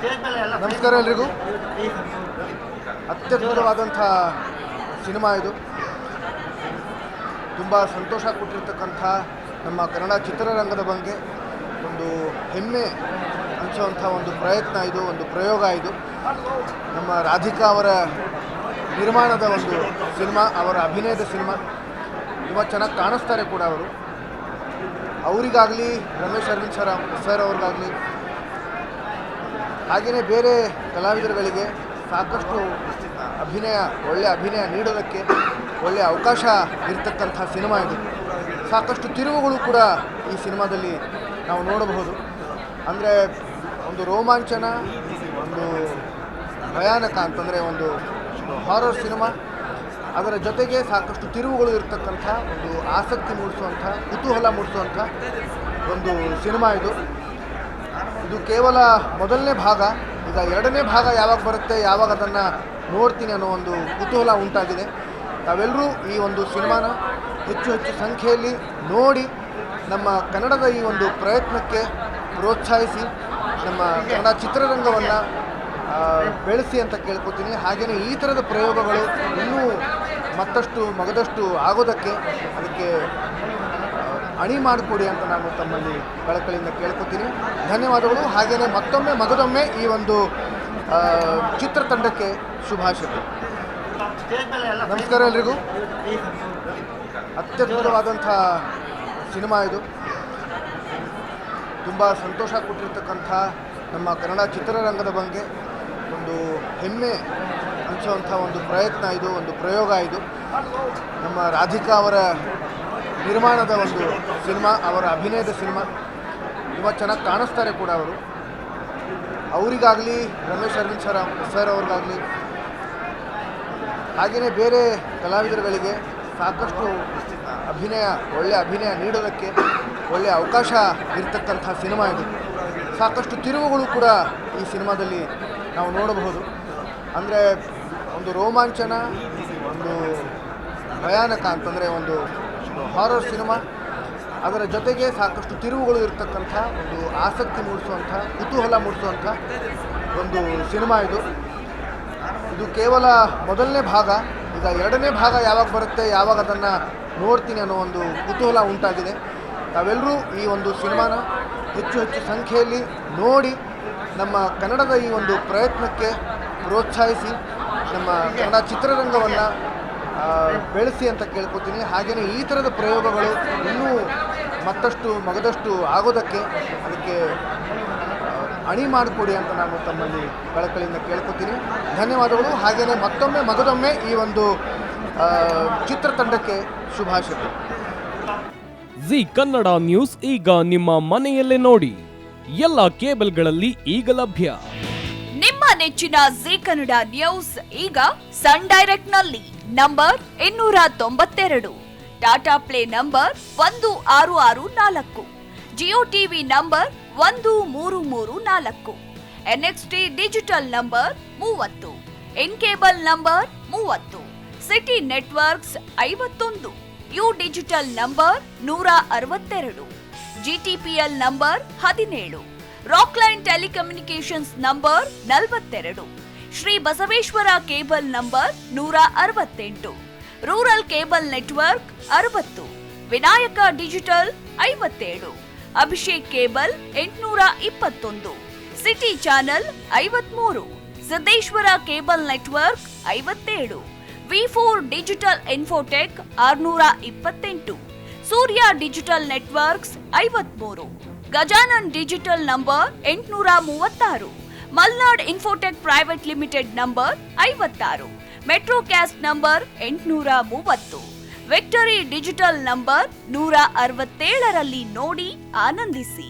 ನಮಸ್ಕಾರ ಎಲ್ರಿಗೂ. ಅತ್ಯದ್ಭುತವಾದಂಥ ಸಿನಿಮಾ ಇದು. ತುಂಬ ಸಂತೋಷ ಕೊಟ್ಟಿರ್ತಕ್ಕಂಥ ನಮ್ಮ ಕನ್ನಡ ಚಿತ್ರರಂಗದ ಬಗ್ಗೆ ಒಂದು ಹೆಮ್ಮೆ ಅನಿಸುವಂಥ ಒಂದು ಪ್ರಯತ್ನ ಇದು, ಒಂದು ಪ್ರಯೋಗ ಇದು. ನಮ್ಮ ರಾಧಿಕಾ ಅವರ ನಿರ್ಮಾಣದ ಒಂದು ಸಿನಿಮಾ, ಅವರ ಅಭಿನಯದ ಸಿನಿಮಾ. ತುಂಬ ಚೆನ್ನಾಗಿ ಕಾಣಿಸ್ತಾರೆ ಕೂಡ ಅವರು. ಅವರಿಗಾಗಲಿ, ರಮೇಶ್ ಅರವಿಂದ್ ಸರ್ ಅವ್ರಿಗಾಗಲಿ, ಹಾಗೆಯೇ ಬೇರೆ ಕಲಾವಿದರುಗಳಿಗೆ ಸಾಕಷ್ಟು ಒಳ್ಳೆಯ ಅಭಿನಯ ನೀಡೋದಕ್ಕೆ ಒಳ್ಳೆಯ ಅವಕಾಶ ಇರತಕ್ಕಂಥ ಸಿನಿಮಾ ಇದು. ಸಾಕಷ್ಟು ತಿರುವುಗಳು ಕೂಡ ಈ ಸಿನಿಮಾದಲ್ಲಿ ನಾವು ನೋಡಬಹುದು. ಅಂದರೆ ಒಂದು ರೋಮಾಂಚನ, ಒಂದು ಭಯಾನಕ ಅಂತಂದರೆ ಒಂದು ಹಾರರ್ ಸಿನಿಮಾ, ಅದರ ಜೊತೆಗೆ ಸಾಕಷ್ಟು ತಿರುವುಗಳು ಇರತಕ್ಕಂಥ ಒಂದು ಆಸಕ್ತಿ ಮೂಡಿಸುವಂಥ, ಕುತೂಹಲ ಮೂಡಿಸುವಂಥ ಒಂದು ಸಿನಿಮಾ ಇದು. ಇದು ಕೇವಲ ಮೊದಲನೇ ಭಾಗ. ಈಗ ಎರಡನೇ ಭಾಗ ಯಾವಾಗ ಬರುತ್ತೆ, ಯಾವಾಗ ಅದನ್ನು ನೋಡ್ತೀನಿ ಅನ್ನೋ ಒಂದು ಕುತೂಹಲ ಉಂಟಾಗಿದೆ. ತಾವೆಲ್ಲರೂ ಈ ಒಂದು ಸಿನಿಮಾನ ಹೆಚ್ಚು ಸಂಖ್ಯೆಯಲ್ಲಿ ನೋಡಿ ನಮ್ಮ ಕನ್ನಡದ ಈ ಒಂದು ಪ್ರಯತ್ನಕ್ಕೆ ಪ್ರೋತ್ಸಾಹಿಸಿ ನಮ್ಮ ಕನ್ನಡ ಚಿತ್ರರಂಗವನ್ನು ಬೆಳೆಸಿ ಅಂತ ಕೇಳ್ಕೊತೀನಿ. ಹಾಗೆಯೇ ಈ ಥರದ ಪ್ರಯೋಗಗಳು ಇನ್ನೂ ಮಗದಷ್ಟು ಆಗೋದಕ್ಕೆ ಅದಕ್ಕೆ ಅಣಿ ಮಾಡಿಕೊಡಿ ಅಂತ ನಾನು ತಮ್ಮಲ್ಲಿ ಕಳಕಳಿಯಿಂದ ಕೇಳ್ಕೊತೀನಿ. ಧನ್ಯವಾದಗಳು. ಹಾಗೆಯೇ ಮಗದೊಮ್ಮೆ ಈ ಒಂದು ಚಿತ್ರತಂಡಕ್ಕೆ ಶುಭಾಶಯಗಳು. ನಮಸ್ಕಾರ ಎಲ್ರಿಗೂ. ಅತ್ಯದ್ಭುತವಾದಂಥ ಸಿನಿಮಾ ಇದು. ತುಂಬ ಸಂತೋಷ ಕೊಟ್ಟಿರ್ತಕ್ಕಂಥ ನಮ್ಮ ಕನ್ನಡ ಚಿತ್ರರಂಗದ ಬಗ್ಗೆ ಒಂದು ಹೆಮ್ಮೆ ಅನಿಸುವಂಥ ಒಂದು ಪ್ರಯತ್ನ ಇದು, ಒಂದು ಪ್ರಯೋಗ ಇದು. ನಮ್ಮ ರಾಧಿಕಾ ಅವರ ನಿರ್ಮಾಣದ ಒಂದು ಸಿನಿಮಾ, ಅವರ ಅಭಿನಯದ ಸಿನಿಮಾ. ತುಂಬ ಚೆನ್ನಾಗಿ ಕಾಣಿಸ್ತಾರೆ ಕೂಡ ಅವರು. ಅವರಿಗಾಗಲಿ, ರಮೇಶ್ ಅರವಿಂದ್ ಸರ್ ಅವ್ರಿಗಾಗಲಿ, ಹಾಗೆಯೇ ಬೇರೆ ಕಲಾವಿದರುಗಳಿಗೆ ಸಾಕಷ್ಟು ಒಳ್ಳೆಯ ಅಭಿನಯ ನೀಡೋದಕ್ಕೆ ಒಳ್ಳೆಯ ಅವಕಾಶ ಇರತಕ್ಕಂಥ ಸಿನಿಮಾ ಇದು. ಸಾಕಷ್ಟು ತಿರುವುಗಳು ಕೂಡ ಈ ಸಿನಿಮಾದಲ್ಲಿ ನಾವು ನೋಡಬಹುದು. ಅಂದರೆ ಒಂದು ರೋಮಾಂಚನ, ಒಂದು ಭಯಾನಕ ಅಂತಂದರೆ ಒಂದು ಹಾರರ್ ಸಿನಿಮಾ, ಅದರ ಜೊತೆಗೆ ಸಾಕಷ್ಟು ತಿರುವುಗಳು ಇರತಕ್ಕಂಥ ಒಂದು ಆಸಕ್ತಿ ಮೂಡಿಸುವಂಥ, ಕುತೂಹಲ ಮೂಡಿಸುವಂಥ ಒಂದು ಸಿನಿಮಾ ಇದು. ಇದು ಕೇವಲ ಮೊದಲನೇ ಭಾಗ. ಈಗ ಎರಡನೇ ಭಾಗ ಯಾವಾಗ ಬರುತ್ತೆ, ಯಾವಾಗ ಅದನ್ನು ನೋಡ್ತೀನಿ ಅನ್ನೋ ಒಂದು ಕುತೂಹಲ ಉಂಟಾಗಿದೆ. ತಾವೆಲ್ಲರೂ ಈ ಒಂದು ಸಿನಿಮಾನ ಹೆಚ್ಚು ಸಂಖ್ಯೆಯಲ್ಲಿ ನೋಡಿ ನಮ್ಮ ಕನ್ನಡದ ಈ ಒಂದು ಪ್ರಯತ್ನಕ್ಕೆ ಪ್ರೋತ್ಸಾಹಿಸಿ ನಮ್ಮ ಕನ್ನಡ ಚಿತ್ರರಂಗವನ್ನು ಬೆಳೆಸಿ ಅಂತ ಕೇಳ್ಕೊತೀನಿ. ಹಾಗೆಯೇ ಈ ಥರದ ಪ್ರಯೋಗಗಳು ಇನ್ನೂ ಮಗದಷ್ಟು ಆಗೋದಕ್ಕೆ ಅದಕ್ಕೆ ಅಣಿ ಮಾಡಿಕೊಡಿ ಅಂತ ನಾನು ತಮ್ಮಲ್ಲಿ ಕಳಕಳಿಯಿಂದ ಕೇಳ್ಕೊತೀನಿ. ಧನ್ಯವಾದಗಳು. ಹಾಗೆಯೇ ಮಗದೊಮ್ಮೆ ಈ ಒಂದು ಚಿತ್ರತಂಡಕ್ಕೆ ಶುಭಾಶಯಗಳು. ಜಿ ಕನ್ನಡ ನ್ಯೂಸ್ ಈಗ ನಿಮ್ಮ ಮನೆಯಲ್ಲೇ ನೋಡಿ. ಎಲ್ಲ ಕೇಬಲ್ಗಳಲ್ಲಿ ಈಗ ಲಭ್ಯ. ನಿಮ್ಮ ನೆಚ್ಚಿನ ಜಿ ಕನ್ನಡ ನ್ಯೂಸ್ ಈಗ ಸನ್ ಡೈರೆಕ್ಟ್ ನಲ್ಲಿ number 292, Tata play number 1664, Jio TV number 1334, NXT digital number 30, in cable number 30, city networks 51, U digital number 162, GTPL number 17, Rockline telecommunications number 42, Shri Basaveshwara cable number 168, rural cable network 60, Vinayaka digital 57, Abhishek cable 821, city channel 53, Siddeshwara cable network 57, V4 digital Infotech 628, Surya digital networks 53, Gajanan digital number 836, Malnad Infotech private limited number 56, Metrocast number 830, Victory Digital number 167ರಲ್ಲಿ ನೋಡಿ ಆನಂದಿಸಿ.